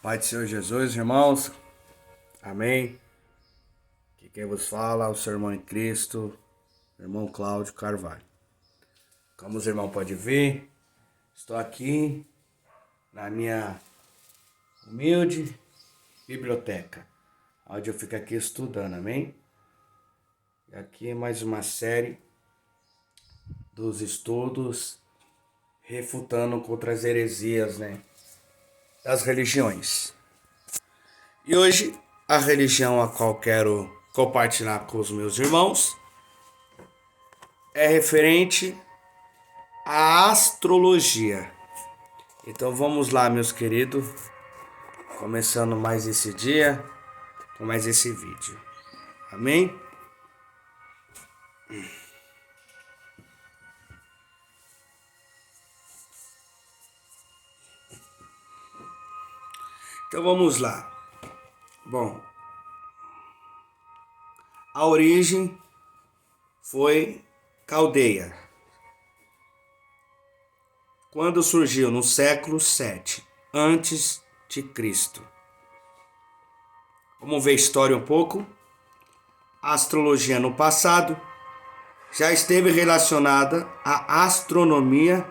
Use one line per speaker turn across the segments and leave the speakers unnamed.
Pai do Senhor Jesus, irmãos. Amém. Aqui quem vos fala é o seu irmão em Cristo, irmão Cláudio Carvalho. Como os irmãos podem ver, estou aqui na minha humilde biblioteca, onde eu fico aqui estudando, amém? E aqui é mais uma série dos estudos refutando contra as heresias, das religiões. E hoje, a religião a qual quero compartilhar com os meus irmãos é referente à astrologia. Então vamos lá, meus queridos, começando mais esse dia, com mais esse vídeo. Amém? Então vamos lá. Bom, a origem foi Caldeia, quando surgiu no século 7 antes de Cristo. Vamos ver a história um pouco. A astrologia no passado já esteve relacionada à astronomia.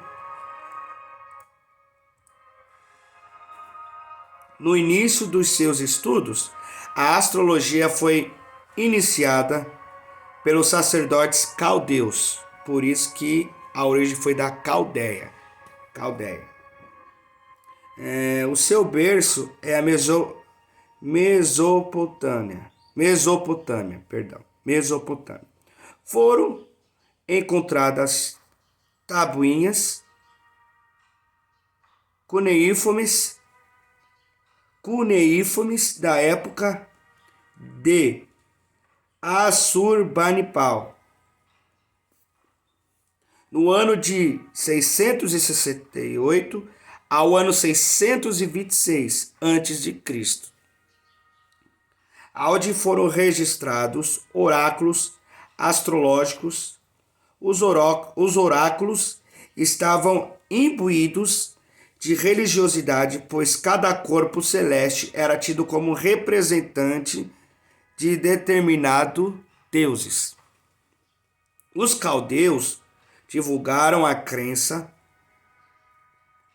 No início dos seus estudos, a astrologia foi iniciada pelos sacerdotes caldeus, por isso que a origem foi da Caldeia. O seu berço é a Mesopotâmia. Foram encontradas tabuinhas cuneiformes da época de Assurbanipal, no ano de 668 ao ano 626 a.C., onde foram registrados oráculos astrológicos. Os oráculos estavam imbuídos de religiosidade, pois cada corpo celeste era tido como representante de determinado deuses. Os caldeus divulgaram a crença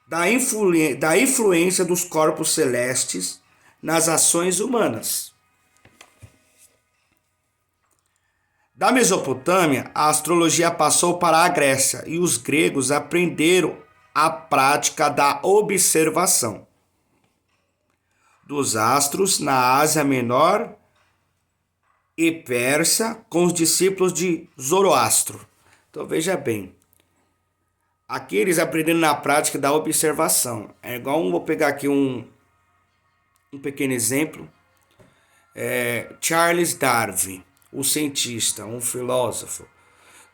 da influência dos corpos celestes nas ações humanas. Da Mesopotâmia, a astrologia passou para a Grécia e os gregos aprenderam a prática da observação dos astros na Ásia Menor e Pérsia com os discípulos de Zoroastro. Então veja bem, aqui eles aprenderam na prática da observação. É igual, vou pegar aqui um pequeno exemplo. Charles Darwin, o cientista, um filósofo,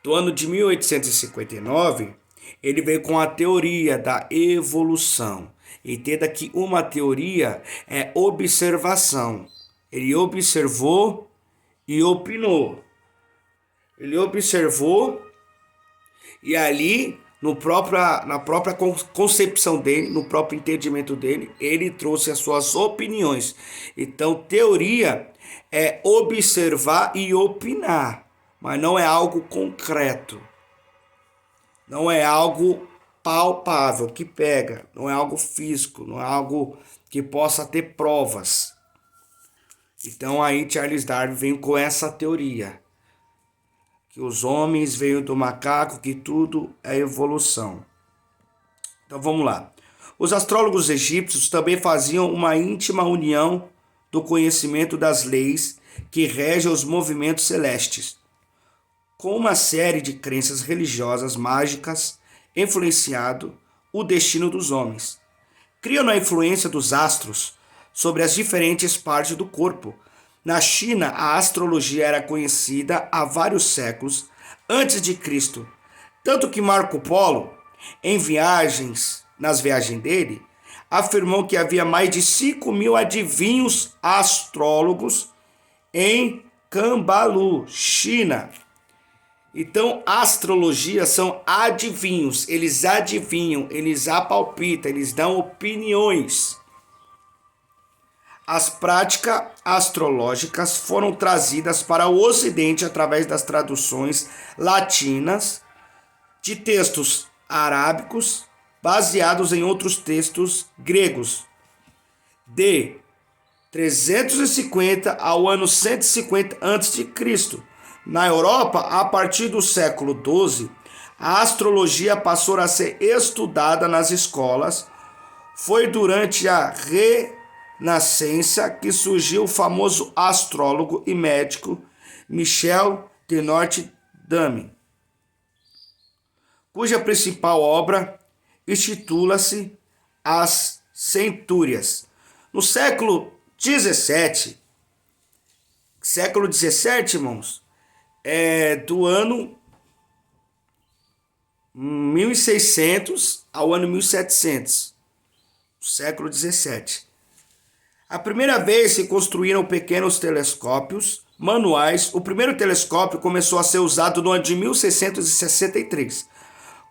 do ano de 1859, ele veio com a teoria da evolução. Entenda que uma teoria é observação. Ele observou e opinou. Ele observou e ali, na própria concepção dele, no próprio entendimento dele, ele trouxe as suas opiniões. Então, teoria é observar e opinar, mas não é algo concreto. Não é algo palpável, que pega. Não é algo físico, não é algo que possa ter provas. Então aí Charles Darwin vem com essa teoria. Que os homens veio do macaco, que tudo é evolução. Então vamos lá. Os astrólogos egípcios também faziam uma íntima união do conhecimento das leis que regem os movimentos celestes, com uma série de crenças religiosas mágicas influenciado o destino dos homens. Criam a influência dos astros sobre as diferentes partes do corpo. Na China, a astrologia era conhecida há vários séculos antes de Cristo, tanto que Marco Polo, nas viagens dele, afirmou que havia mais de 5.000 adivinhos astrólogos em Cambalu, China. Então, astrologia são adivinhos, eles adivinham, eles apalpitam, eles dão opiniões. As práticas astrológicas foram trazidas para o Ocidente através das traduções latinas de textos arábicos baseados em outros textos gregos, de 350 ao ano 150 a.C. Na Europa, a partir do século XII, a astrologia passou a ser estudada nas escolas. Foi durante a Renascença que surgiu o famoso astrólogo e médico Michel de Notre Dame, cuja principal obra intitula-se As Centúrias. No século XVII, irmãos, do ano 1600 ao ano 1700, século XVII. A primeira vez se construíram pequenos telescópios manuais. O primeiro telescópio começou a ser usado no ano de 1663,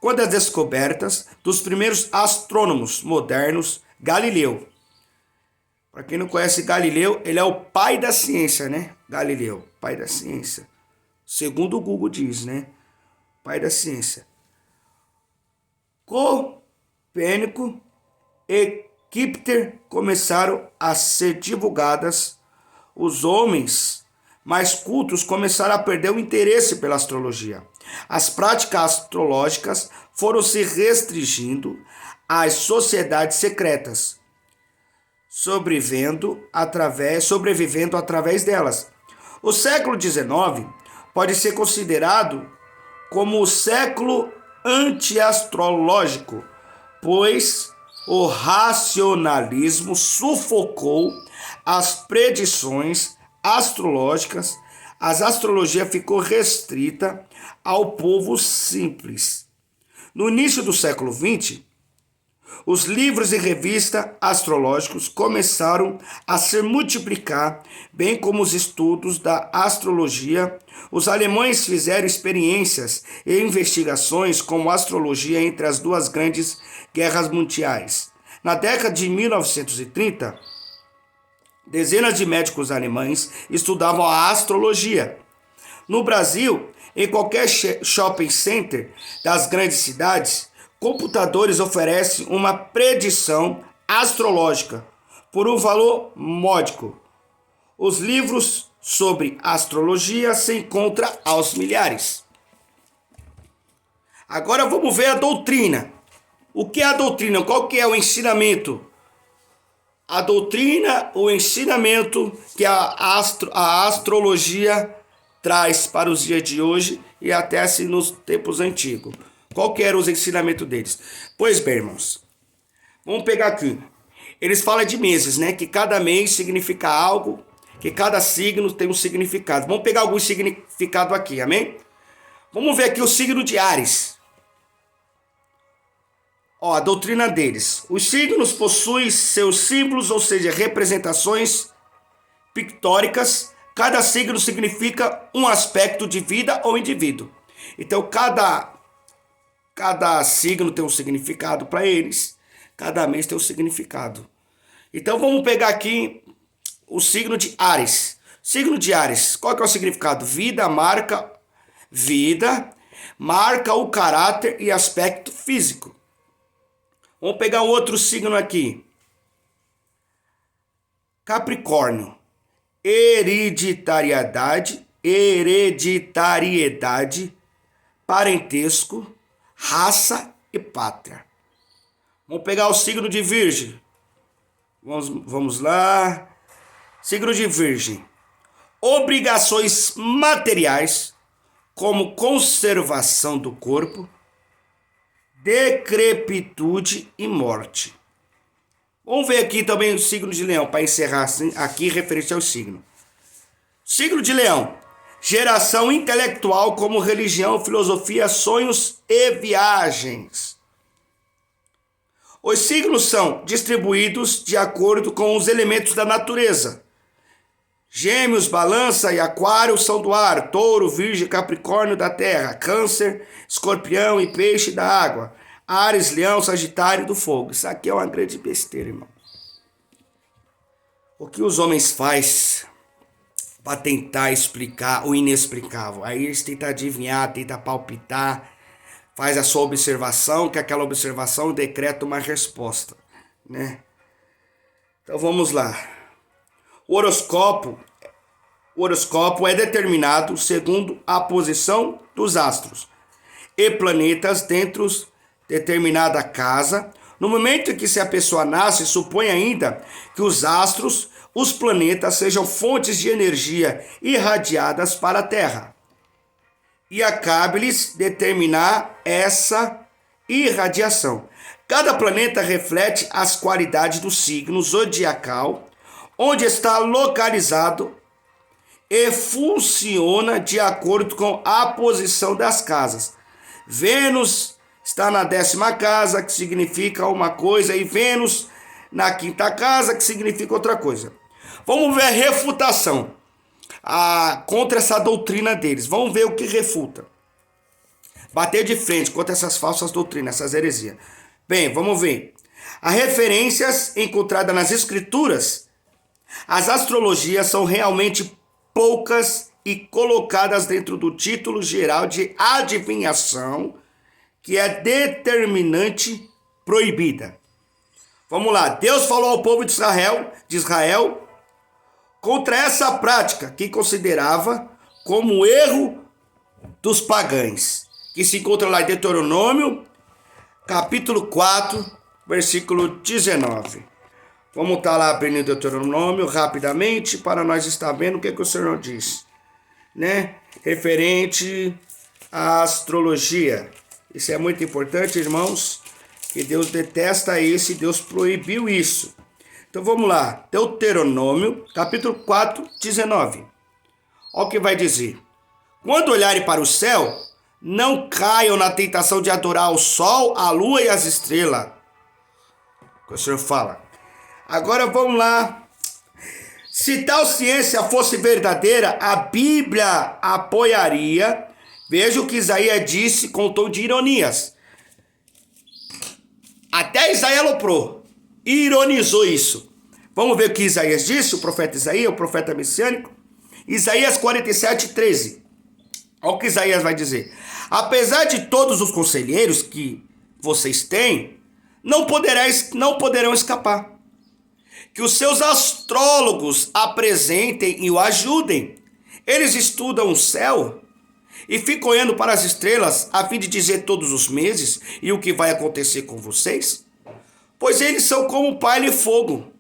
quando as descobertas dos primeiros astrônomos modernos, Galileu. Para quem não conhece Galileu, ele é o pai da ciência, né? Galileu, pai da ciência. Segundo o Google diz, né? Pai da ciência. Copérnico e Kepler começaram a ser divulgadas. Os homens mais cultos começaram a perder o interesse pela astrologia. As práticas astrológicas foram se restringindo às sociedades secretas, sobrevivendo através delas. O século XIX pode ser considerado como o século anti-astrológico, pois o racionalismo sufocou as predições astrológicas. A astrologia ficou restrita ao povo simples. No início do século XX, os livros e revistas astrológicos começaram a se multiplicar, bem como os estudos da astrologia. Os alemães fizeram experiências e investigações com astrologia entre as duas grandes guerras mundiais. Na década de 1930, dezenas de médicos alemães estudavam a astrologia. No Brasil, em qualquer shopping center das grandes cidades, computadores oferecem uma predição astrológica por um valor módico. Os livros sobre astrologia se encontram aos milhares. Agora vamos ver a doutrina. O que é a doutrina? Qual que é o ensinamento? A doutrina, o ensinamento que a astrologia traz para os dias de hoje e até assim nos tempos antigos. Qual que era os ensinamentos deles? Pois bem, irmãos, vamos pegar aqui. Eles falam de meses, né? Que cada mês significa algo, que cada signo tem um significado. Vamos pegar algum significado aqui, amém? Vamos ver aqui o signo de Áries. Ó, a doutrina deles. Os signos possuem seus símbolos, ou seja, representações pictóricas. Cada signo significa um aspecto de vida ou indivíduo. Então, cada signo tem um significado para eles. Cada mês tem um significado. Então, vamos pegar aqui o signo de Áries. Signo de Áries, qual que é o significado? Vida marca o caráter e aspecto físico. Vamos pegar um outro signo aqui. Capricórnio. Hereditariedade, parentesco, raça e pátria. Vamos pegar o signo de Virgem. Vamos lá. Signo de Virgem. Obrigações materiais, como conservação do corpo, decrepitude e morte. Vamos ver aqui também o signo de Leão, para encerrar aqui referente ao signo. Signo de Leão. Geração intelectual como religião, filosofia, sonhos e viagens. Os signos são distribuídos de acordo com os elementos da natureza. Gêmeos, Balança e Aquário são do ar, Touro, Virgem, Capricórnio da terra, Câncer, Escorpião e Peixe da água, Áries, Leão, Sagitário do fogo. Isso aqui é uma grande besteira, irmão. O que os homens fazem para tentar explicar o inexplicável? Aí eles tentam adivinhar, tentam palpitar, faz a sua observação, que aquela observação decreta uma resposta, né? Então vamos lá. O horóscopo é determinado segundo a posição dos astros e planetas dentro de determinada casa. No momento em que se a pessoa nasce, supõe ainda que os astros, os planetas, sejam fontes de energia irradiadas para a Terra. E acabe-lhes determinar essa irradiação. Cada planeta reflete as qualidades do signo zodiacal, onde está localizado e funciona de acordo com a posição das casas. Vênus está na 10ª casa, que significa uma coisa, e Vênus na 5ª casa, que significa outra coisa. Vamos ver a refutação contra essa doutrina deles. Vamos ver o que refuta. Bater de frente contra essas falsas doutrinas, essas heresias. Bem, vamos ver. As referências encontradas nas escrituras, as astrologias são realmente poucas e colocadas dentro do título geral de adivinhação, que é determinante proibida. Vamos lá. Deus falou ao povo de Israel contra essa prática que considerava como erro dos pagãos, que se encontra lá em Deuteronômio, capítulo 4, versículo 19. Vamos estar lá abrindo Deuteronômio rapidamente para nós estar vendo o que o Senhor diz, né? Referente à astrologia. Isso é muito importante, irmãos, que Deus detesta isso e Deus proibiu isso. Então vamos lá, Deuteronômio, capítulo 4, 19. Olha o que vai dizer. Quando olharem para o céu, não caiam na tentação de adorar o sol, a lua e as estrelas. O Senhor fala. Agora vamos lá. Se tal ciência fosse verdadeira, a Bíblia apoiaria. Veja o que Isaías disse com tom de ironias. Até Isaías aloprou, ironizou isso. Vamos ver o que Isaías disse, o profeta Isaías, o profeta messiânico. Isaías 47, 13. Olha o que Isaías vai dizer. Apesar de todos os conselheiros que vocês têm, não poderão escapar. Que os seus astrólogos apresentem e o ajudem. Eles estudam o céu e ficam olhando para as estrelas a fim de dizer todos os meses e o que vai acontecer com vocês? Pois eles são como um palha e fogo.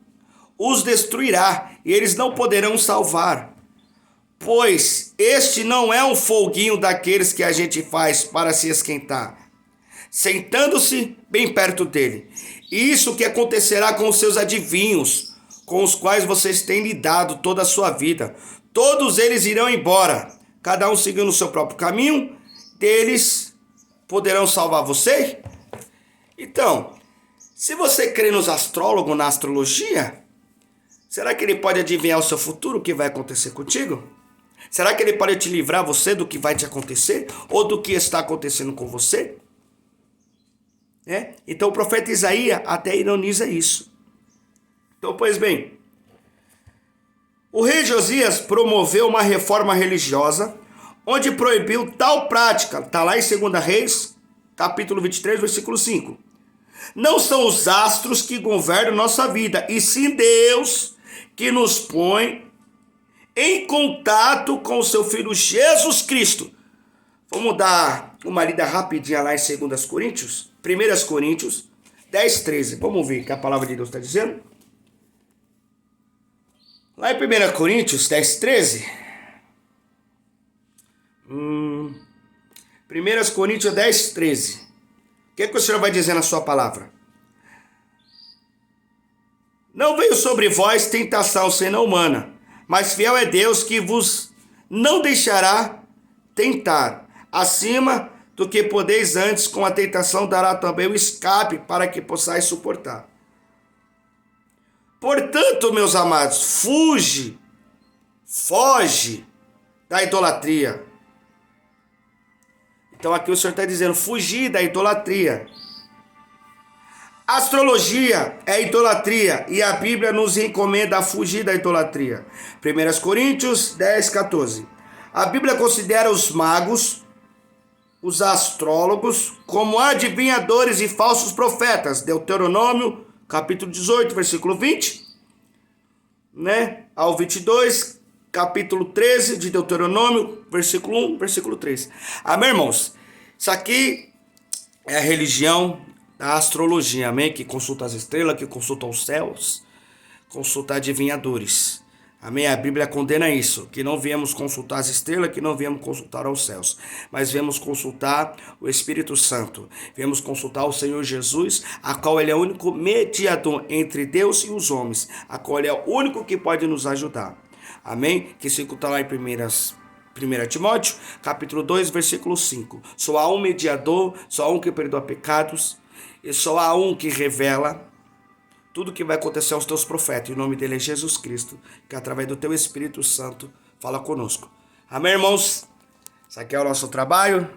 Os destruirá e eles não poderão salvar. Pois este não é um foguinho daqueles que a gente faz para se esquentar, sentando-se bem perto dele. Isso que acontecerá com os seus adivinhos, com os quais vocês têm lidado toda a sua vida. Todos eles irão embora, cada um seguindo o seu próprio caminho. Deles poderão salvar você? Então, se você crê nos astrólogos, na astrologia, será que ele pode adivinhar o seu futuro, o que vai acontecer contigo? Será que ele pode te livrar você do que vai te acontecer? Ou do que está acontecendo com você? Então o profeta Isaías até ironiza isso. Então, pois bem, o rei Josias promoveu uma reforma religiosa onde proibiu tal prática. Está lá em 2 Reis, capítulo 23, versículo 5. Não são os astros que governam nossa vida, e sim Deus que nos põe em contato com o seu Filho Jesus Cristo. Vamos dar uma lida rapidinha lá em 2 Coríntios, 1 Coríntios 10, 13. Vamos ver o que a palavra de Deus está dizendo. Lá em 1 Coríntios 10, 13. 1 Coríntios 10, 13. O que o Senhor vai dizer na sua palavra? Não veio sobre vós tentação senão humana, mas fiel é Deus que vos não deixará tentar. Acima do que podeis antes, com a tentação dará também o escape para que possais suportar. Portanto, meus amados, foge da idolatria. Então aqui o Senhor está dizendo, fugir da idolatria. Astrologia é idolatria e a Bíblia nos recomenda a fugir da idolatria. 1 Coríntios 10, 14. A Bíblia considera os magos, os astrólogos, como adivinhadores e falsos profetas. Deuteronômio, capítulo 18, versículo 20, né? Ao 22, capítulo 13 de Deuteronômio, versículo 1, versículo 3. Amém, irmãos? Isso aqui é a religião da astrologia, amém? Que consulta as estrelas, que consulta os céus, consulta adivinhadores. Amém? A Bíblia condena isso, que não viemos consultar as estrelas, que não viemos consultar os céus, mas viemos consultar o Espírito Santo, viemos consultar o Senhor Jesus, a qual ele é o único mediador entre Deus e os homens, a qual ele é o único que pode nos ajudar. Amém? Que se encontra lá em 1 Timóteo, capítulo 2, versículo 5. Só há um mediador, só há um que perdoa pecados, e só há um que revela tudo que vai acontecer aos teus profetas. E o nome dele é Jesus Cristo, que através do teu Espírito Santo fala conosco. Amém, irmãos? Isso aqui é o nosso trabalho.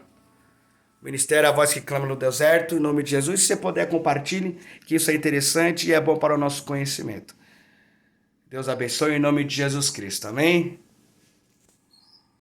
Ministério A Voz que Clama no Deserto. Em nome de Jesus, se você puder, compartilhe, que isso é interessante e é bom para o nosso conhecimento. Deus abençoe em nome de Jesus Cristo. Amém?